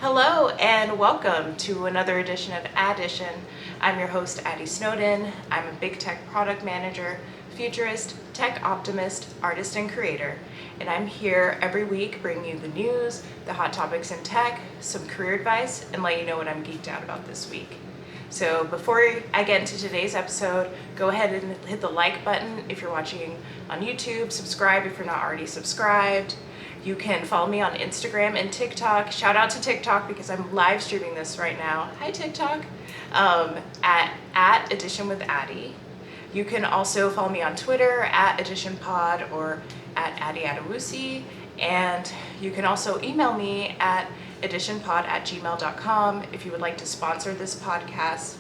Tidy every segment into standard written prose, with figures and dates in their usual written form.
Hello and welcome to another edition of Addition. I'm your host, Addie Snowden. I'm a big tech product manager, futurist, tech optimist, artist, and creator. And I'm here every week bringing you the news, the hot topics in tech, some career advice, and let you know what I'm geeked out about this week. So before I get into today's episode, go ahead and hit the like button if you're watching on YouTube, subscribe if you're not already subscribed. You can follow me on Instagram and TikTok. Shout out to TikTok because I'm live streaming this right now. Hi TikTok. At Addition with Addie. You can also follow me on Twitter at AdditionPod or at Addie Adewusi. And you can also email me at additionpod@gmail.com if you would like to sponsor this podcast.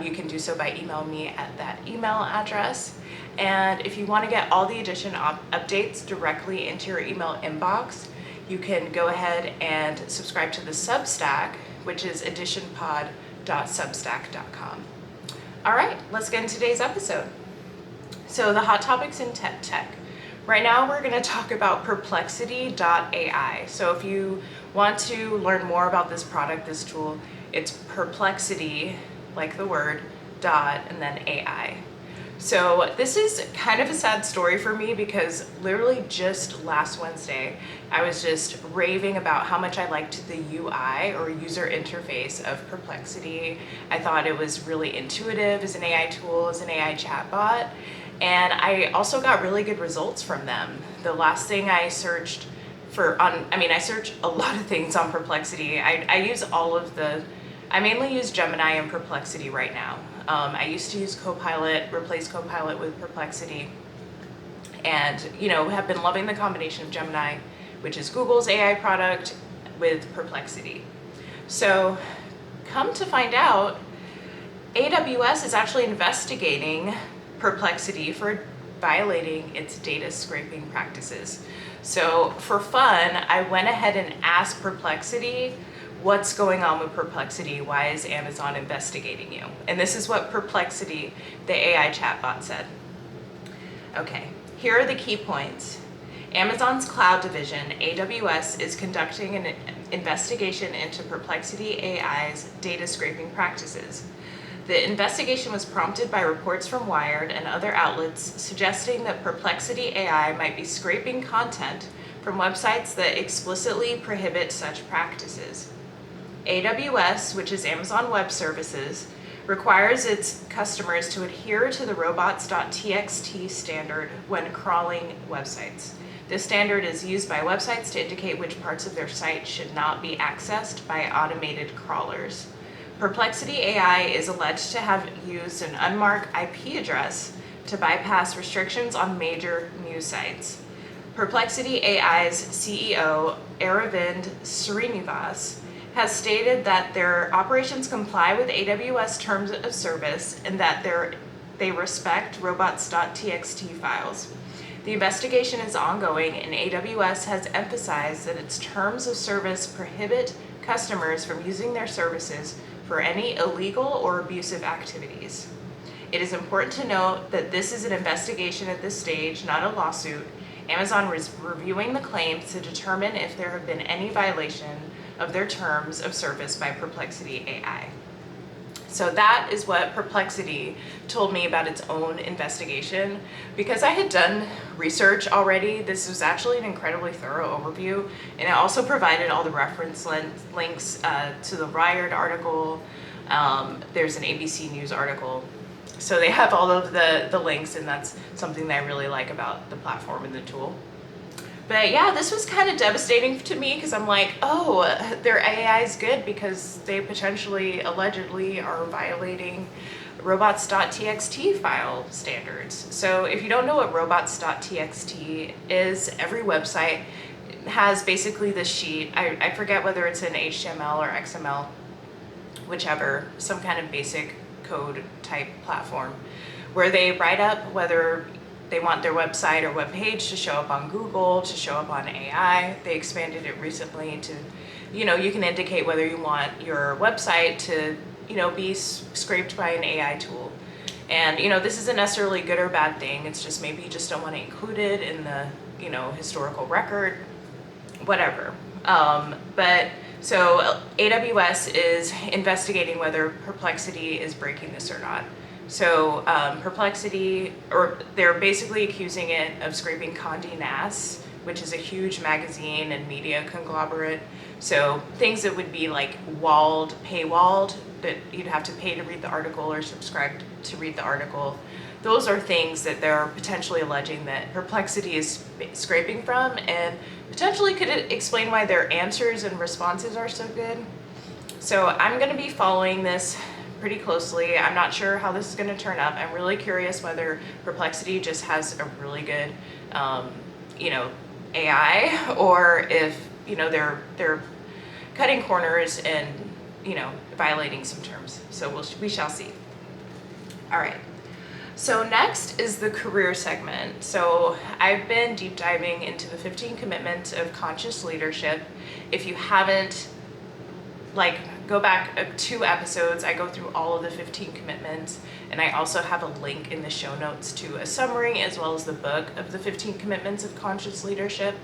You can do so by emailing me at that email address. And if you want to get all the Addition updates directly into your email inbox, you can go ahead and subscribe to the Substack, which is additionpod.substack.com. All right, let's get into today's episode. So the hot topics in tech. Right now we're going to talk about Perplexity.ai. So if you want to learn more about this product, this tool, it's Perplexity, like the word, dot, and then AI. So this is kind of a sad story for me because literally just last Wednesday, I was just raving about how much I liked the UI or user interface of Perplexity. I thought it was really intuitive as an AI tool, as an AI chatbot. And I also got really good results from them. The last thing I searched I search a lot of things on Perplexity. I mainly use Gemini and Perplexity right now. I used to use Copilot, replace Copilot with Perplexity, and have been loving the combination of Gemini, which is Google's AI product, with Perplexity. So come to find out, AWS is actually investigating Perplexity for violating its data scraping practices. So for fun, I went ahead and asked Perplexity, what's going on with Perplexity? Why is Amazon investigating you? And this is what Perplexity, the AI chatbot, said. Okay, here are the key points. Amazon's cloud division, AWS, is conducting an investigation into Perplexity AI's data scraping practices. The investigation was prompted by reports from Wired and other outlets suggesting that Perplexity AI might be scraping content from websites that explicitly prohibit such practices. AWS, which is Amazon Web Services, requires its customers to adhere to the Robots.txt standard when crawling websites. This standard is used by websites to indicate which parts of their site should not be accessed by automated crawlers. Perplexity AI is alleged to have used an unmarked IP address to bypass restrictions on major news sites. Perplexity AI's CEO, Aravind Srinivas, has stated that their operations comply with AWS terms of service and that they respect Robots.txt files. The investigation is ongoing, and AWS has emphasized that its terms of service prohibit customers from using their services for any illegal or abusive activities. It is important to note that this is an investigation at this stage, not a lawsuit. Amazon was reviewing the claims to determine if there have been any violation of their terms of service by Perplexity AI. So that is what Perplexity told me about its own investigation. Because I had done research already, this was actually an incredibly thorough overview, and it also provided all the reference links to the Wired article. There's an ABC News article. So they have all of the links, and that's something that I really like about the platform and the tool. But yeah, this was kind of devastating to me because I'm like, oh, their AI is good because they potentially, allegedly, are violating Robots.txt file standards. So if you don't know what Robots.txt is, every website has basically this sheet. I forget whether it's in HTML or XML, whichever, some kind of basic code type platform, where they write up whether they want their website or web page to show up on Google, to show up on AI. They expanded it recently to, you can indicate whether you want your website to, be scraped by an AI tool. And, this isn't necessarily a good or bad thing. It's just maybe you just don't want to include it in the, historical record, whatever. But So AWS is investigating whether Perplexity is breaking this or not. So Perplexity, or they're basically accusing it of scraping Condé Nast, which is a huge magazine and media conglomerate. So things that would be like paywalled, that you'd have to pay to read the article or subscribe to read the article. Those are things that they're potentially alleging that Perplexity is scraping from, and potentially could explain why their answers and responses are so good. So I'm going to be following this pretty closely. I'm not sure how this is going to turn up. I'm really curious whether Perplexity just has a really good, AI, or if they're cutting corners and violating some terms. So we shall see. All right. So next is the career segment. So I've been deep diving into the 15 commitments of conscious leadership. If you haven't, go back 2 episodes, I go through all of the 15 commitments, and I also have a link in the show notes to a summary as well as the book of the 15 commitments of conscious leadership.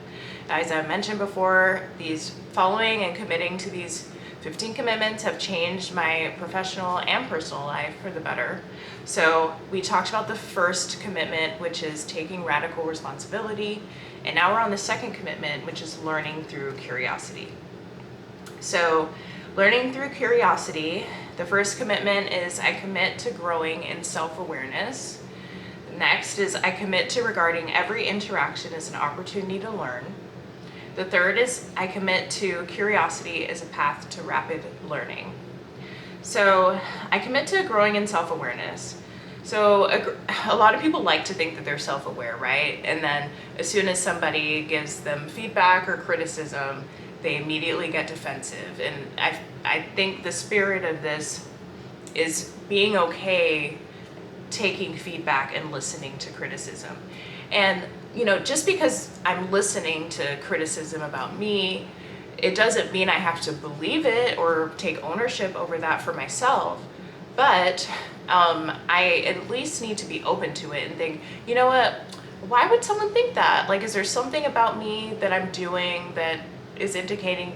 As I mentioned before, these following and committing to these 15 commitments have changed my professional and personal life for the better. So we talked about the first commitment, which is taking radical responsibility, and now we're on the second commitment, which is learning through curiosity. So learning through curiosity, the first commitment is I commit to growing in self-awareness. Next is I commit to regarding every interaction as an opportunity to learn. The third is I commit to curiosity as a path to rapid learning. So I commit to growing in self-awareness. So a lot of people like to think that they're self-aware, right? And then as soon as somebody gives them feedback or criticism, they immediately get defensive. And I think the spirit of this is being okay taking feedback and listening to criticism. And just because I'm listening to criticism about me, it doesn't mean I have to believe it or take ownership over that for myself. But I at least need to be open to it and think, you know what, why would someone think that? Is there something about me that I'm doing that is indicating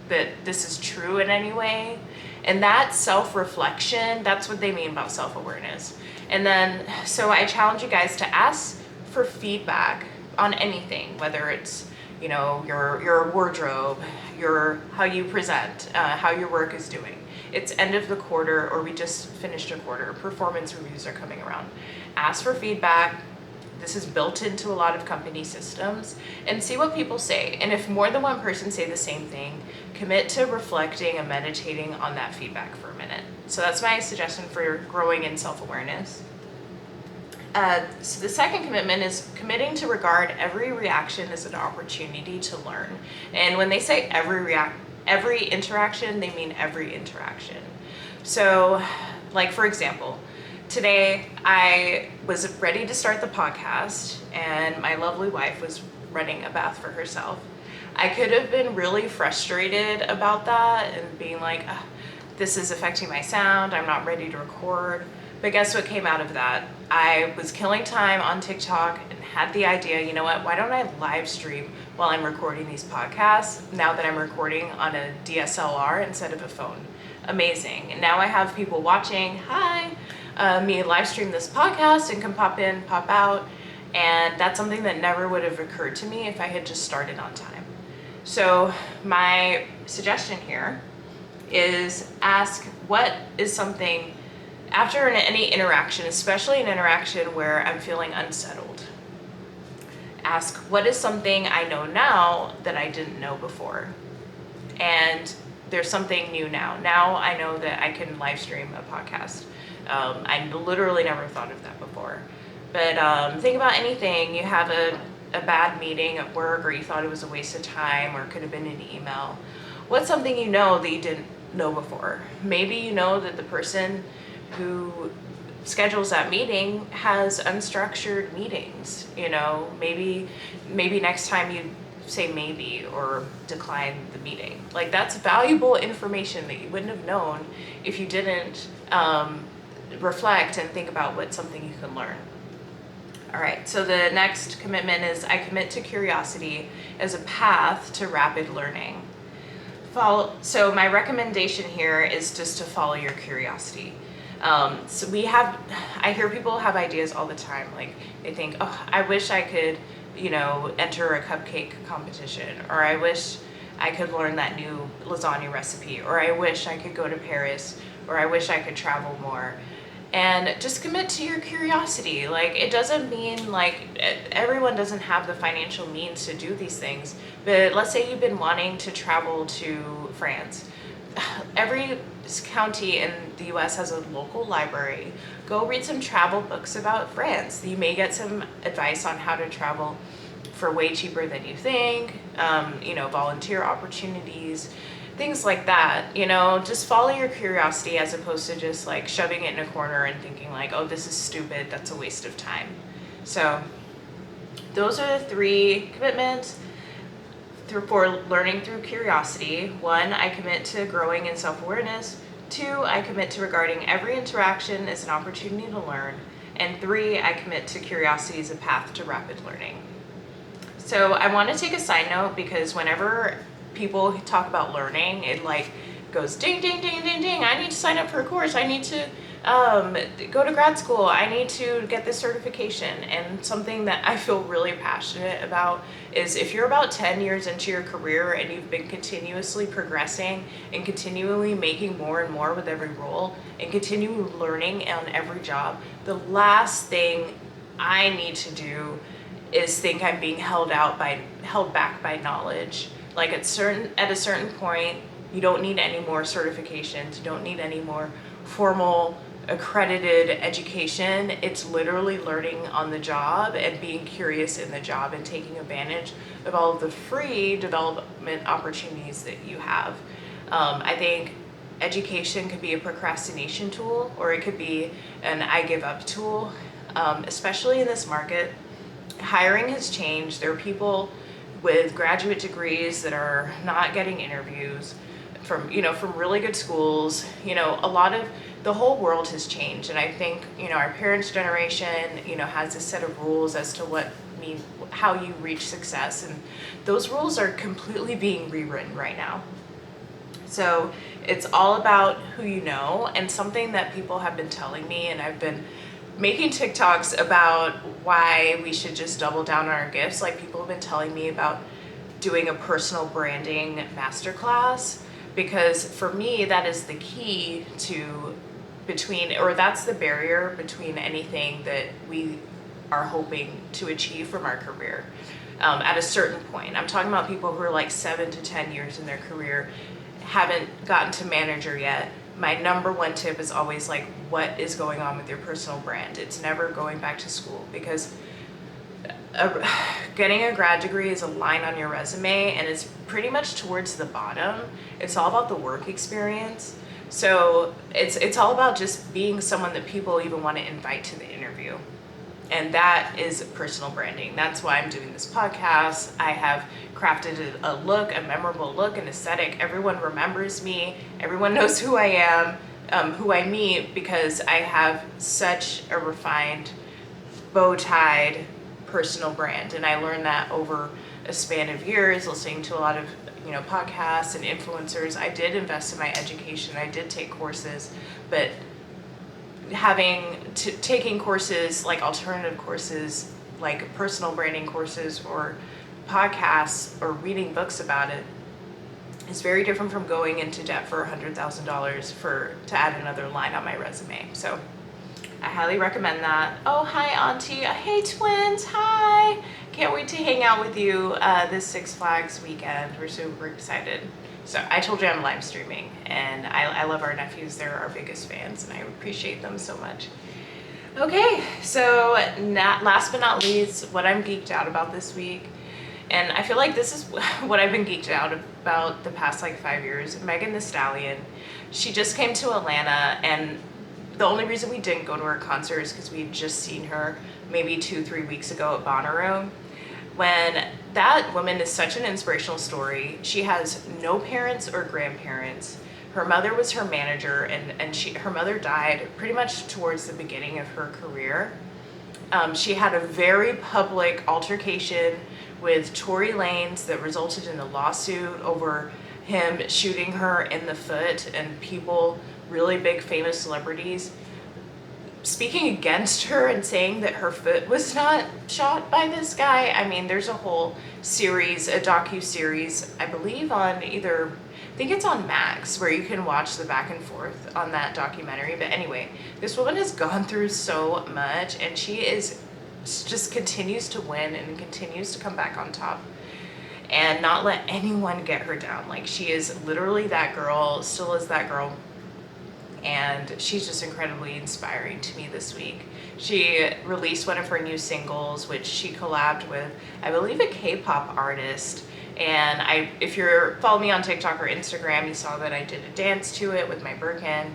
that this is true in any way? And that self-reflection, that's what they mean about self-awareness. And then, so I challenge you guys to ask for feedback on anything, whether it's your wardrobe, how you present, how your work is doing. It's end of the quarter, or we just finished a quarter. Performance reviews are coming around. Ask for feedback. This is built into a lot of company systems, and see what people say. And if more than one person say the same thing, commit to reflecting and meditating on that feedback for a minute. So that's my suggestion for growing in self-awareness. So the second commitment is committing to regard every reaction as an opportunity to learn. And when they say every interaction, they mean every interaction. So, for example, today I was ready to start the podcast, and my lovely wife was running a bath for herself. I could have been really frustrated about that and being like, this is affecting my sound, I'm not ready to record. But guess what came out of that? I was killing time on TikTok and had the idea, you know what, why don't I live stream while I'm recording these podcasts now that I'm recording on a DSLR instead of a phone? Amazing. And now I have people watching, me live stream this podcast and can pop in, pop out. And that's something that never would have occurred to me if I had just started on time. So my suggestion here is ask what is something after any interaction, especially an interaction where I'm feeling unsettled. Ask, what is something I know now that I didn't know before? And there's something new now. Now I know that I can live stream a podcast. I literally never thought of that before. But think about anything. You have a bad meeting at work, or you thought it was a waste of time, or it could have been an email. What's something you know that you didn't know before? Maybe you know that the person who schedules that meeting has unstructured meetings. Maybe next time you say maybe or decline the meeting. That's valuable information that you wouldn't have known if you didn't reflect and think about what's something you can learn. All right, so the next commitment is I commit to curiosity as a path to rapid learning. So my recommendation here is just to follow your curiosity. I hear people have ideas all the time. Like they think, oh, I wish I could, enter a cupcake competition, or I wish I could learn that new lasagna recipe, or I wish I could go to Paris, or I wish I could travel more. And just commit to your curiosity. Like, it doesn't mean like everyone doesn't have the financial means to do these things, but let's say you've been wanting to travel to France. Every county in the US has a local library. Go read some travel books about France. You may get some advice on how to travel for way cheaper than you think, volunteer opportunities, things like that. Just follow your curiosity as opposed to just like shoving it in a corner and thinking like, oh, this is stupid, that's a waste of time. So those are the 3 commitments for learning through curiosity. 1, I commit to growing in self-awareness. 2, I commit to regarding every interaction as an opportunity to learn. And 3, I commit to curiosity as a path to rapid learning. So I want to take a side note, because whenever people talk about learning, it like goes ding, ding, ding, ding, ding. I need to sign up for a course. I need to go to grad school. I need to get this certification. And something that I feel really passionate about is if you're about 10 years into your career and you've been continuously progressing and continually making more and more with every role and continually learning on every job, the last thing I need to do is think I'm being held back by knowledge. Like at a certain point, you don't need any more certifications. You don't need any more formal accredited education. It's literally learning on the job and being curious in the job and taking advantage of all of the free development opportunities that you have. I think education could be a procrastination tool, or it could be an I give up tool, especially in this market. Hiring has changed. There are people with graduate degrees that are not getting interviews from really good schools. The whole world has changed. And I think, our parents' generation, has a set of rules as to how you reach success. And those rules are completely being rewritten right now. So it's all about who you know, and something that people have been telling me, and I've been making TikToks about why we should just double down on our gifts. Like, people have been telling me about doing a personal branding masterclass, because for me, that is the key that's the barrier between anything that we are hoping to achieve from our career. At a certain point, I'm talking about people who are like 7 to 10 years in their career, haven't gotten to manager yet. My number 1 tip is always like, what is going on with your personal brand? It's never going back to school, because getting a grad degree is a line on your resume, and it's pretty much towards the bottom. It's all about the work experience. So it's all about just being someone that people even want to invite to the interview. And that is personal branding. That's why I'm doing this podcast. I have crafted a memorable look, an aesthetic. Everyone remembers me. Everyone knows who I am, who I meet, because I have such a refined, bow-tied personal brand. And I learned that over a span of years, listening to a lot of podcasts and influencers. I did invest in my education. I did take courses, but taking courses like alternative courses, like personal branding courses or podcasts or reading books about it, is very different from going into debt for $100,000 to add another line on my resume. So I highly recommend that. Oh, hi, Auntie. Hey, twins. Hi. Can't wait to hang out with you this Six Flags weekend. We're super excited. So I told you I'm live streaming, and I love our nephews. They're our biggest fans, and I appreciate them so much. Okay, so last but not least, what I'm geeked out about this week, and I feel like this is what I've been geeked out about the past 5 years. Megan Thee Stallion, she just came to Atlanta, and the only reason we didn't go to her concert is because we had just seen her maybe 2-3 weeks ago at Bonnaroo. When that woman is such an inspirational story. She has no parents or grandparents. Her mother was her manager, and her mother died pretty much towards the beginning of her career. She had a very public altercation with Tory Lanez that resulted in a lawsuit over him shooting her in the foot, and people, really big famous celebrities, speaking against her and saying that her foot was not shot by this guy. I mean, there's a whole series, a docu-series, I believe on either, I think it's on Max, where you can watch the back and forth on that documentary. But anyway, this woman has gone through so much, and she just continues to win and continues to come back on top and not let anyone get her down. Like, she is literally that girl, still is that girl. And she's just incredibly inspiring to me this week. She released one of her new singles, which she collabed with, I believe, a K-pop artist. And if you're following me on TikTok or Instagram, you saw that I did a dance to it with my Birkin.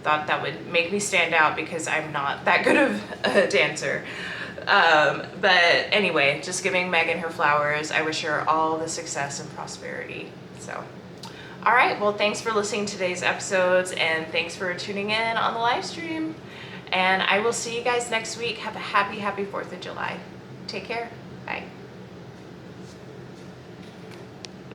Thought that would make me stand out because I'm not that good of a dancer. But anyway, just giving Megan her flowers. I wish her all the success and prosperity. So. All right, well, thanks for listening to today's episodes, and thanks for tuning in on the live stream. And I will see you guys next week. Have a happy 4th of July. Take care. Bye.